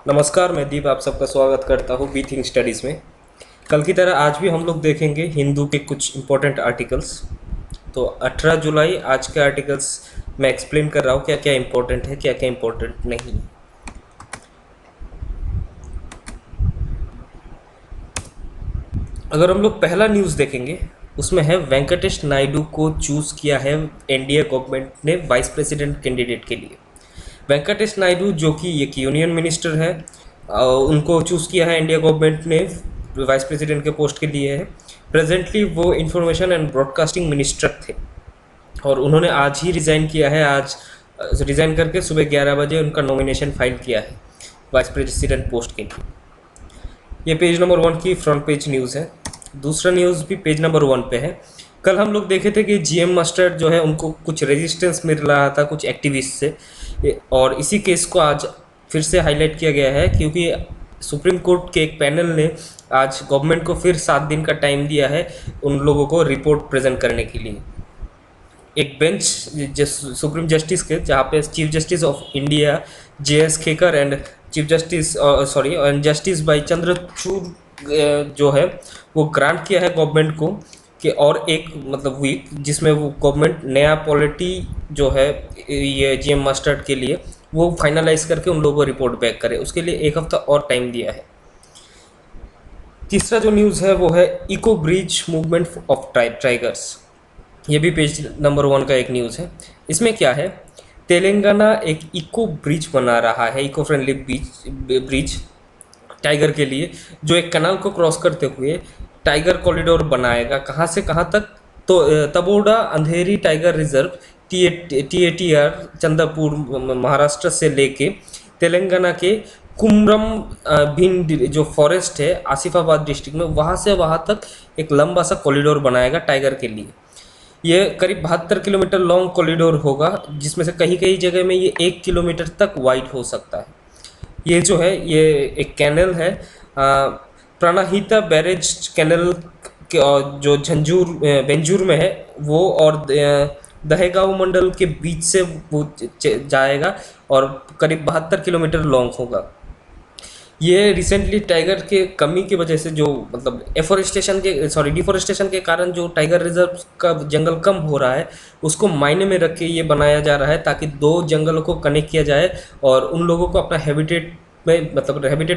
नमस्कार, मैं दीप आप सबका स्वागत करता हूँ बी थिंक स्टडीज़ में। कल की तरह आज भी हम लोग देखेंगे हिंदू के कुछ इम्पोर्टेंट आर्टिकल्स। तो 18 जुलाई आज के आर्टिकल्स मैं एक्सप्लेन कर रहा हूँ क्या क्या इम्पोर्टेंट है, क्या क्या इम्पोर्टेंट नहीं है। अगर हम लोग पहला न्यूज़ देखेंगे, उसमें है वेंकटेश नायडू को चूज़ किया है एनडीए गवर्नमेंट ने वाइस प्रेसिडेंट कैंडिडेट के लिए। वेंकटेश नायडू जो कि एक यूनियन मिनिस्टर है, उनको चूज़ किया है इंडिया गवर्नमेंट ने वाइस प्रेसिडेंट के पोस्ट के लिए है। प्रेजेंटली वो इंफॉर्मेशन एंड ब्रॉडकास्टिंग मिनिस्टर थे और उन्होंने आज ही रिज़ाइन किया है। आज रिज़ाइन करके सुबह 11 बजे उनका नॉमिनेशन फाइल किया है वाइस प्रेसिडेंट पोस्ट के लिए। ये पेज नंबर 1 की फ्रंट पेज न्यूज़ है। दूसरा न्यूज़ भी पेज नंबर 1 पे है। कल हम लोग देखे थे कि जीएम मस्टर्ड जो है उनको कुछ रेजिस्टेंस मिल रहा था कुछ एक्टिविस्ट से, और इसी केस को आज फिर से हाईलाइट किया गया है क्योंकि सुप्रीम कोर्ट के एक पैनल ने आज गवर्नमेंट को फिर 7 दिन का टाइम दिया है उन लोगों को रिपोर्ट प्रेजेंट करने के लिए। एक बेंच सुप्रीम जस्टिस के, जहाँ पे chief justice of India J S. Khehar and chief justice and justice बाई चंद्रचूड़ जो है वो ग्रांट किया है गवर्नमेंट को कि और एक मतलब वीक जिसमें वो गवर्नमेंट नया पॉलिटी जो है ये जीएम मास्टर्ड के लिए वो फाइनलाइज करके उन लोगों को रिपोर्ट बैक करे, उसके लिए एक हफ्ता और टाइम दिया है। तीसरा जो न्यूज़ है वो है eco bridge movement of tigers. ये भी पेज नंबर 1 का एक न्यूज़ है। इसमें क्या है, तेलंगाना एक इको ब्रिज बना रहा है, इको फ्रेंडली ब्रिज टाइगर के लिए, जो एक कनाल को क्रॉस करते हुए टाइगर कॉरिडोर बनाएगा। कहाँ से कहाँ तक, तो Tadoba Andhari tiger reserve TATR Chandrapur Maharashtra से लेके तेलंगाना के कुमरम भिंड जो फॉरेस्ट है आसिफाबाद डिस्ट्रिक्ट में, वहाँ से वहाँ तक एक लंबा सा कॉरिडोर बनाएगा टाइगर के लिए। ये करीब 72 किलोमीटर लॉन्ग कॉरिडोर होगा, जिसमें से कहीं कहीं जगह में ये 1 किलोमीटर तक वाइड हो सकता है। ये जो है ये एक कैनल है, प्राणहिता बैरेज कैनल के, जो झंझूर बेंजूर में है वो, और दहेगांव मंडल के बीच से वो जाएगा और करीब 72 किलोमीटर लॉन्ग होगा। ये रिसेंटली टाइगर के कमी की वजह से जो मतलब डिफोरेस्टेशन के कारण जो टाइगर रिजर्व का जंगल कम हो रहा है, उसको मायने में रख के ये बनाया जा रहा है ताकि दो जंगलों को कनेक्ट किया जाए और उन लोगों को अपना हैबिटेट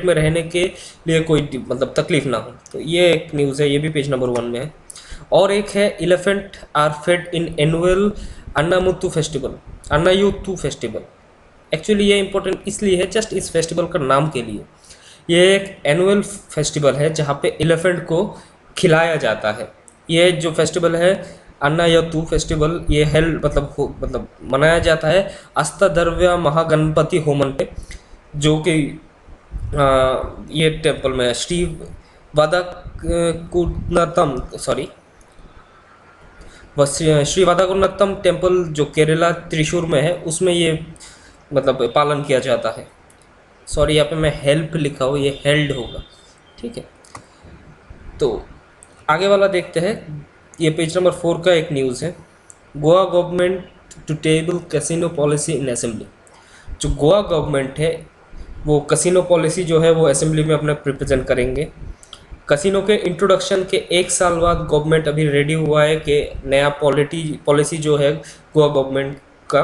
में रहने के लिए कोई मतलब तकलीफ ना हो। तो ये एक न्यूज़ है, ये भी पेज नंबर 1 में है। और एक है elephant are fed in annual Aanayoottu festival. Actually ये इंपॉर्टेंट इसलिए है, जस्ट इस फेस्टिवल का नाम के लिए। ये एक एनुअल फेस्टिवल है जहाँ पे एलिफेंट को खिलाया जाता है। ये जो फेस्टिवल है अन्नायतु फेस्टिवल, ये मतलब मनाया जाता है अष्टद्रव्य महागणपति होमन पे, जो कि ये टेम्पल में श्री वादाकुन्नतम श्री वादाकुन्नतम टेम्पल जो केरला त्रिशूर में है, उसमें ये मतलब पालन किया जाता है। सॉरी, यहाँ पे मैं हेल्प लिखा हूँ, ये हेल्ड होगा, ठीक है। तो आगे वाला देखते हैं। ये पेज नंबर 4 का एक न्यूज़ है। Goa government to table casino policy in assembly. जो गोवा गवर्नमेंट है वो कैसीनो पॉलिसी जो है वो असेंबली में अपना रिप्रेजेंट करेंगे। कैसीनो के इंट्रोडक्शन के 1 साल बाद गवर्नमेंट अभी रेडी हुआ है कि नया पॉलिसी जो है गोवा गवर्नमेंट का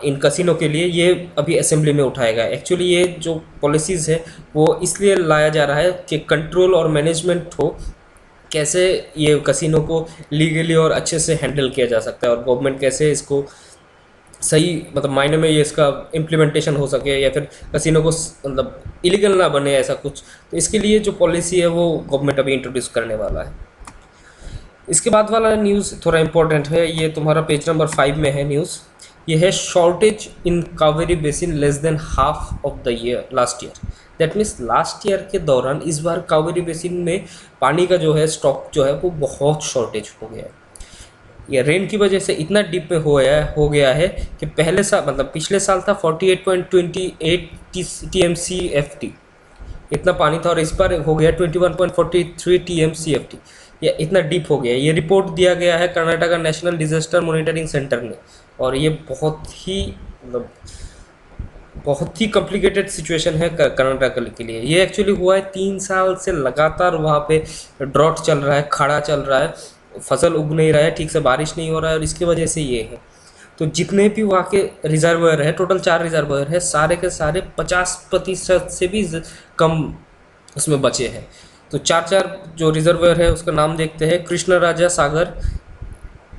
इन कैसीनो के लिए, ये अभी असेंबली में उठाएगा। एक्चुअली ये जो पॉलिसीज़ है वो इसलिए लाया जा रहा है कि कंट्रोल और मैनेजमेंट हो, कैसे ये कैसीनो को लीगली और अच्छे से हैंडल किया जा सकता है और गवर्नमेंट कैसे इसको सही मतलब मायने में ये इसका इम्प्लीमेंटेशन हो सके या फिर कैसीनो को मतलब इलीगल ना बने ऐसा कुछ। तो इसके लिए जो पॉलिसी है वो गवर्नमेंट अभी इंट्रोड्यूस करने वाला है। इसके बाद वाला न्यूज़ थोड़ा इंपॉर्टेंट है, ये तुम्हारा पेज नंबर 5 में है न्यूज़। ये है shortage in Kaveri basin less than half of the year last year. That means last year के दौरान इस बार कावेरी बेसिन में पानी का जो है स्टॉक जो है वो बहुत शॉर्टेज हो गया है। ये रेन की वजह से इतना डीप में हो गया है कि पहले साल मतलब पिछले साल था 48.28 TMCFT इतना पानी था, और इस बार हो गया 21.43 TMCFT। ये इतना डीप हो गया। ये रिपोर्ट दिया गया है Karnataka national disaster monitoring centre ने, और ये बहुत ही मतलब बहुत ही कॉम्प्लिकेटेड सिचुएशन है कर्नाटक के लिए। ये एक्चुअली हुआ है 3 साल से लगातार वहाँ पे ड्रॉट चल रहा है, खड़ा चल रहा है, फसल उग नहीं रहा है, ठीक से बारिश नहीं हो रहा है, और इसकी वजह से ये है। तो जितने भी वहाँ के रिजर्वायर है, टोटल 4 रिजर्वायर है, सारे के सारे 50% से भी कम उसमें बचे हैं। तो 4 जो रिजर्वायर है उसका नाम देखते हैं। कृष्ण राजा सागर,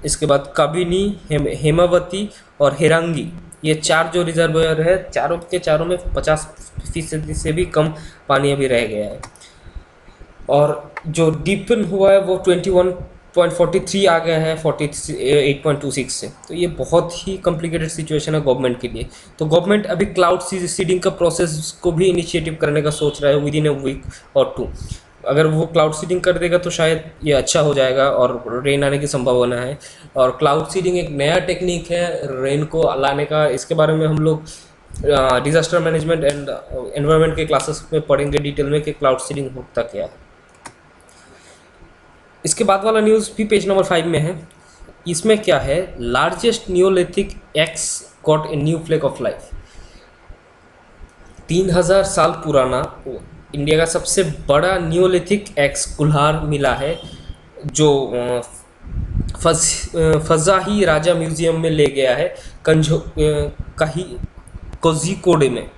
इसके बाद कबिनी, हेमावती और हिरंगी, ये 4 जो रिजर्वायर है, चारों के चारों में 50% से भी कम पानी अभी रह गया है। और जो डीपन हुआ है वो 21.43 आ गया है 48.26 से। तो ये बहुत ही कॉम्प्लिकेटेड सिचुएशन है गवर्नमेंट के लिए। तो गवर्नमेंट अभी क्लाउड सीडिंग का प्रोसेस को भी इनिशिएटिव करने का सोच रहा है विद इन ए वीक और 2। अगर वो क्लाउड सीडिंग कर देगा तो शायद ये अच्छा हो जाएगा और रेन आने की संभावना है। और क्लाउड सीडिंग एक नया टेक्निक है रेन को लाने का। इसके बारे में हम लोग डिजास्टर मैनेजमेंट एंड एनवायरनमेंट के क्लासेस में पढ़ेंगे डिटेल में कि क्लाउड सीडिंग होता क्या है। इसके बाद वाला न्यूज़ भी पेज नंबर 5 में है। इसमें क्या है, largest Neolithic x got a new flag of life. 3000 साल पुराना इंडिया का सबसे बड़ा नियोलिथिक एक्स कुल्हार मिला है, जो फजाही राजा म्यूजियम में ले गया है कोझिकोडे में।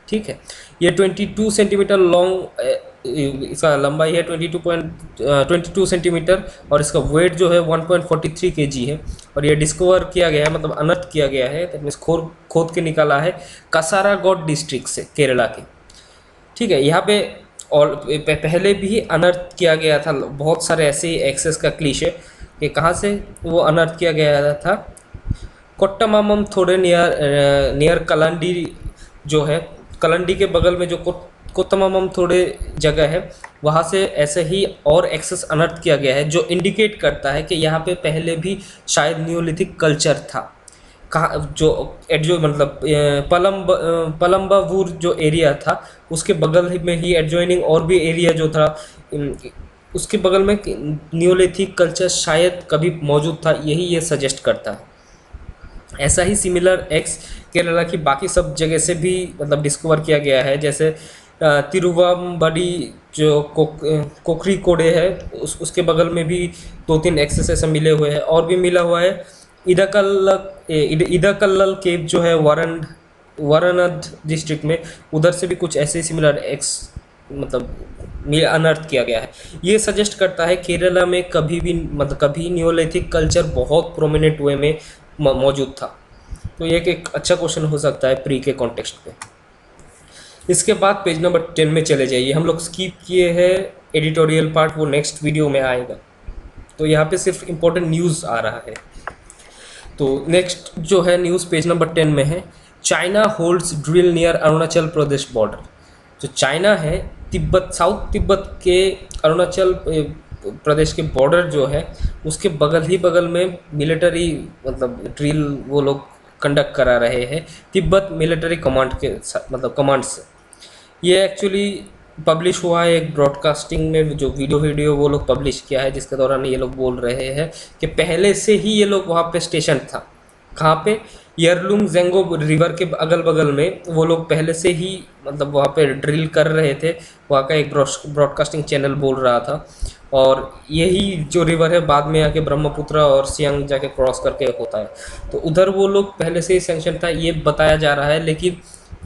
ठीक है, ये 22 सेंटीमीटर लॉन्ग, इसका लंबाई है 22 सेंटीमीटर, और इसका वेट जो है 1.43 kg है। और ये डिस्कवर किया गया है, मतलब अनर्थ किया गया है, दैट मीन्स खोद के निकाला है कासारागोड डिस्ट्रिक्ट से, केरला के। ठीक है, यहाँ पे और पहले भी अनर्थ किया गया था बहुत सारे ऐसे ही एक्सेस का क्लीशे कि कहाँ से वो अनर्थ किया गया था। कोट्टमामम थोड़े नियर कलंडी जो है, कलंडी के बगल में जो कोत्तमामम थोड़े जगह है, वहाँ से ऐसे ही और एक्सेस अनर्थ किया गया है, जो इंडिकेट करता है कि यहाँ पे पहले भी शायद नियोलिथिक कल्चर था। कहाँ जो मतलब पलम्बावूर जो एरिया था उसके बगल में ही एडजॉइनिंग और भी एरिया जो था उसके बगल में नियोलिथिक कल्चर शायद कभी मौजूद था, यही ये सजेस्ट करता है। ऐसा ही सिमिलर एक्स केरला की बाकी सब जगह से भी मतलब डिस्कवर किया गया है, जैसे तिरुवम्बडी जो कोकरी कोडे है उसके बगल में भी 2-3 एक्सेस ऐसे मिले हुए हैं। और भी मिला हुआ है इडाकल्लल केव जो है वाराणद डिस्ट्रिक्ट में, उधर से भी कुछ ऐसे सिमिलर एक्स मतलब अनर्थ किया गया है। ये सजेस्ट करता है केरला में कभी भी मतलब कभी नियोलिथिक कल्चर बहुत प्रोमिनेंट वे में मौजूद था। तो ये एक अच्छा क्वेश्चन हो सकता है प्री के कॉन्टेक्स्ट पे। इसके बाद पेज नंबर 10 में चले जाइए। हम लोग स्किप किए हैं एडिटोरियल पार्ट, वो नेक्स्ट वीडियो में आएगा। तो यहाँ पे सिर्फ इम्पोर्टेंट न्यूज़ आ रहा है। तो नेक्स्ट जो है न्यूज़ पेज नंबर 10 में है, China holds drill near Arunachal Pradesh border. जो चाइना है साउथ तिब्बत के अरुणाचल प्रदेश के बॉर्डर जो है उसके बगल में मिलिट्री मतलब ड्रिल वो लोग कंडक्ट करा रहे हैं तिब्बत मिलिट्री कमांड के मतलब कमांड से। ये एक्चुअली पब्लिश हुआ है एक ब्रॉडकास्टिंग में, जो वीडियो वो लोग पब्लिश किया है, जिसके दौरान ये लोग बोल रहे हैं कि पहले से ही ये लोग वहाँ पे स्टेशन था। कहाँ पे, यरलुंग जेंगो रिवर के अगल बगल में वो लोग पहले से ही मतलब वहाँ पे ड्रिल कर रहे थे, वहाँ का एक ब्रॉडकास्टिंग चैनल बोल रहा था। और यही जो रिवर है बाद में आके ब्रह्मपुत्र और सियांग जाके क्रॉस करके होता है, तो उधर वो लोग पहले से ही सैंक्शन था ये बताया जा रहा है। लेकिन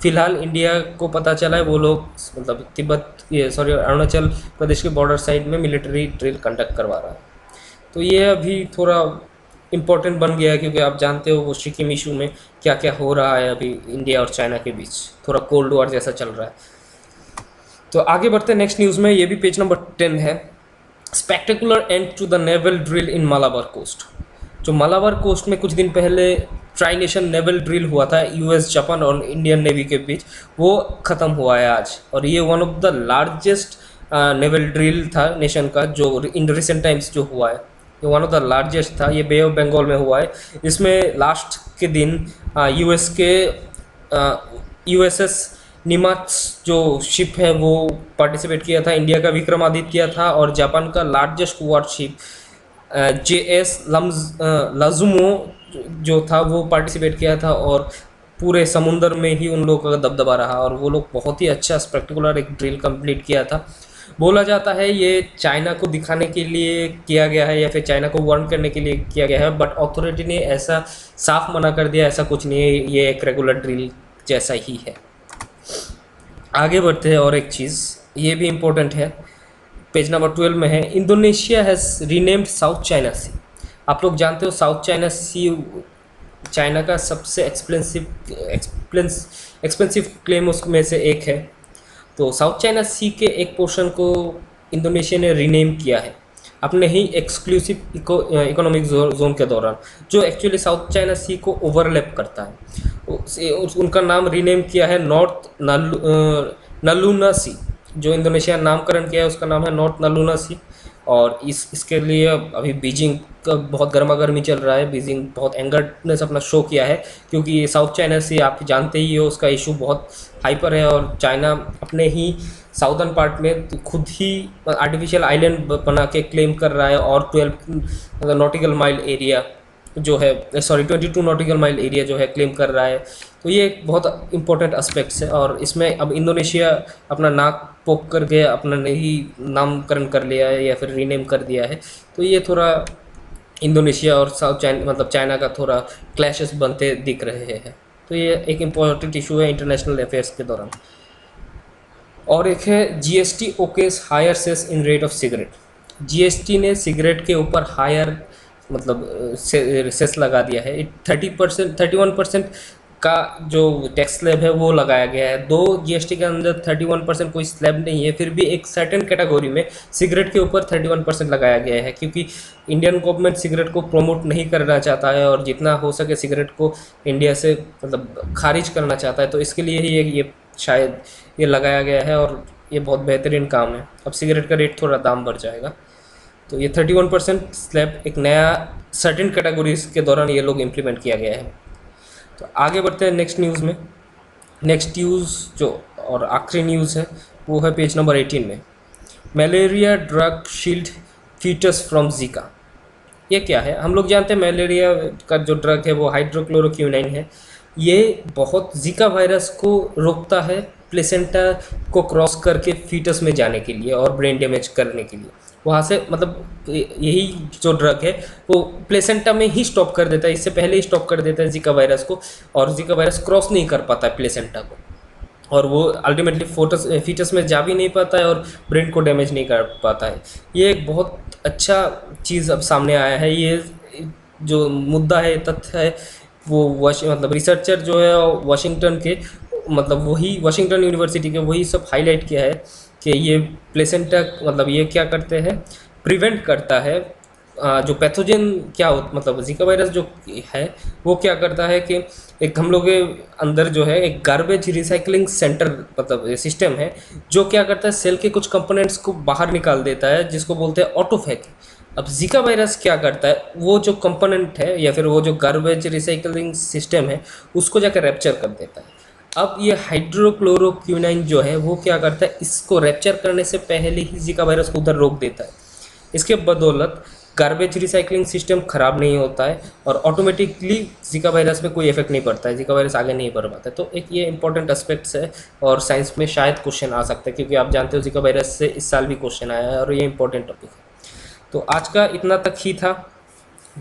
फिलहाल इंडिया को पता चला है वो लोग मतलब अरुणाचल प्रदेश के बॉर्डर साइड में मिलिट्री ड्रिल कंडक्ट करवा रहा है। तो ये अभी थोड़ा इम्पोर्टेंट बन गया है, क्योंकि आप जानते हो वो सिक्किम इशू में क्या क्या हो रहा है अभी इंडिया और चाइना के बीच, थोड़ा कोल्ड वॉर जैसा चल रहा है। तो आगे बढ़ते हैं नेक्स्ट न्यूज़ में, ये भी पेज नंबर 10 है। Spectacular end to the naval drill in Malabar coast. जो मालाबार कोस्ट में कुछ दिन पहले ट्राई नेशन नेवल ड्रिल हुआ था यूएस, जापान और इंडियन नेवी के बीच, वो ख़त्म हुआ है आज। और ये one of the largest naval drill था नेशन का, जो इन रिसेंट टाइम्स जो हुआ है, ये वन ऑफ द लार्जेस्ट था। ये बे ऑफ बंगाल में हुआ है। इसमें लास्ट के दिन यूएस के यूएसएस निमात्स जो शिप है वो पार्टिसिपेट किया था, इंडिया का विक्रमादित्य था, और जापान का लार्जेस्ट वारशिप जेएस लजुमो जो था वो पार्टिसिपेट किया था। और पूरे समुंदर में ही उन लोगों का दबदबा रहा और वो लोग बहुत ही अच्छा स्पेक्टिकुलर एक ड्रिल कंप्लीट किया था। बोला जाता है ये चाइना को दिखाने के लिए किया गया है या फिर चाइना को वार्न करने के लिए किया गया है, बट अथॉरिटी ने ऐसा साफ मना कर दिया, ऐसा कुछ नहीं है, ये एक रेगुलर ड्रिल जैसा ही है। आगे बढ़ते हैं और एक चीज़ ये भी इम्पोर्टेंट है, पेज नंबर 12 में है, Indonesia has renamed South China Sea. आप लोग जानते हो साउथ चाइना सी चाइना का सबसे एक्सपेंसिव क्लेम उसमें से एक है। तो साउथ चाइना सी के एक पोर्शन को इंडोनेशिया ने रीनेम किया है अपने ही एक्सक्लूसिव इकोनॉमिक जोन के दौरान, जो एक्चुअली साउथ चाइना सी को ओवरलैप करता है। उनका नाम रीनेम किया है नॉर्थ नलूना सी। जो इंडोनेशिया नामकरण किया है उसका नाम है नॉर्थ नलूना सी। और इसके लिए अभी बीजिंग का बहुत गर्मा गर्मी चल रहा है। बीजिंग बहुत एंगर्डनेस अपना शो किया है क्योंकि ये साउथ चाइना सी आप जानते ही हो, उसका इशू बहुत हाइपर है और चाइना अपने ही साउदर्न पार्ट में खुद ही आर्टिफिशियल आइलैंड बना के क्लेम कर रहा है और 12 नॉटिकल माइल एरिया जो है, सॉरी 22 नॉटिकल माइल एरिया जो है क्लेम कर रहा है। तो ये एक बहुत इंपॉर्टेंट एस्पेक्ट्स है और इसमें अब इंडोनेशिया अपना नाक पोक करके अपना नई नामकरण कर लिया है या फिर रीनेम कर दिया है। तो ये थोड़ा इंडोनेशिया और साउथ चाइना मतलब चाइना का थोड़ा क्लैशेस बनते दिख रहे हैं। तो ये एक इम्पॉर्टेंट इशू है इंटरनेशनल अफेयर्स के दौरान। और एक है GST okays higher cess in rate of cigarette. GST ने सिगरेट के ऊपर हायर मतलब सेस लगा दिया है। 31% का जो टैक्स स्लैब है वो लगाया गया है। दो जीएसटी के अंदर 31% कोई स्लैब नहीं है, फिर भी एक सर्टेन कैटेगरी में सिगरेट के ऊपर 31% लगाया गया है क्योंकि इंडियन गवर्नमेंट सिगरेट को प्रमोट नहीं करना चाहता है और जितना हो सके सिगरेट को इंडिया से मतलब खारिज करना चाहता है। तो इसके लिए ही ये शायद ये लगाया गया है और ये बहुत बेहतरीन काम है। अब सिगरेट का रेट थोड़ा दाम बढ़ जाएगा। तो ये 31% स्लैब एक नया सर्टेन कैटेगरीज के दौरान ये लोग इम्प्लीमेंट किया गया है। तो आगे बढ़ते हैं नेक्स्ट न्यूज़ में। नेक्स्ट न्यूज़ जो और आखिरी न्यूज़ है वो है पेज नंबर 18 में, malaria drug shield foetus from Zika. ये क्या है? हम लोग जानते हैं मलेरिया का जो ड्रग है वो हाइड्रोक्लोरोक्विनाइन है। ये बहुत जीका वायरस को रोकता है प्लेसेंटा को क्रॉस करके फीटस में जाने के लिए और ब्रेन डैमेज करने के लिए। वहाँ से मतलब यही जो ड्रग है वो प्लेसेंटा में ही स्टॉप कर देता है, इससे पहले ही स्टॉप कर देता है जीका वायरस को और जीका वायरस क्रॉस नहीं कर पाता है प्लेसेंटा को और वो अल्टीमेटली फीटस में जा भी नहीं पाता है और ब्रेन को डैमेज नहीं कर पाता है। ये एक बहुत अच्छा चीज़ अब सामने आया है। ये जो मुद्दा है, तथ्य है, वो मतलब रिसर्चर जो है वाशिंगटन के मतलब वही वाशिंगटन यूनिवर्सिटी के वही सब हाईलाइट किया है कि ये प्लेसेंटा मतलब ये क्या करते हैं, प्रिवेंट करता है जो पैथोजन क्या हो मतलब जीका वायरस जो है वो क्या करता है कि एक हम लोग के अंदर जो है एक गार्बेज रिसाइकलिंग सेंटर मतलब सिस्टम है जो क्या करता है सेल के कुछ कंपोनेंट्स को बाहर निकाल देता है जिसको बोलते हैं ऑटोफैग। अब जीका वायरस क्या करता है, वो जो कंपोनेंट है या फिर वो जो गार्बेज रिसाइकलिंग सिस्टम है उसको जाकर रैप्चर कर देता है। अब ये हाइड्रोक्लोरोक्विनाइन जो है वो क्या करता है, इसको रैप्चर करने से पहले ही जीका वायरस को उधर रोक देता है। इसके बदौलत गार्बेज रिसाइकलिंग सिस्टम ख़राब नहीं होता है और ऑटोमेटिकली जीका वायरस में कोई इफेक्ट नहीं पड़ता है, जीका वायरस आगे नहीं बढ़ पाता है। तो एक ये इंपॉर्टेंट एस्पेक्ट्स है और साइंस में शायद क्वेश्चन आ सकता है क्योंकि आप जानते हो जीका वायरस से इस साल भी क्वेश्चन आया है और ये इंपॉर्टेंट टॉपिक है। तो आज का इतना तक ही था।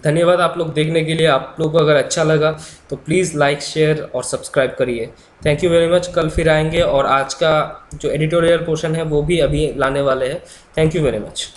धन्यवाद आप लोग देखने के लिए। आप लोग को अगर अच्छा लगा तो प्लीज़ लाइक शेयर और सब्सक्राइब करिए। Thank you very much. कल फिर आएंगे और आज का जो एडिटोरियल पोर्शन है वो भी अभी लाने वाले हैं। Thank you very much.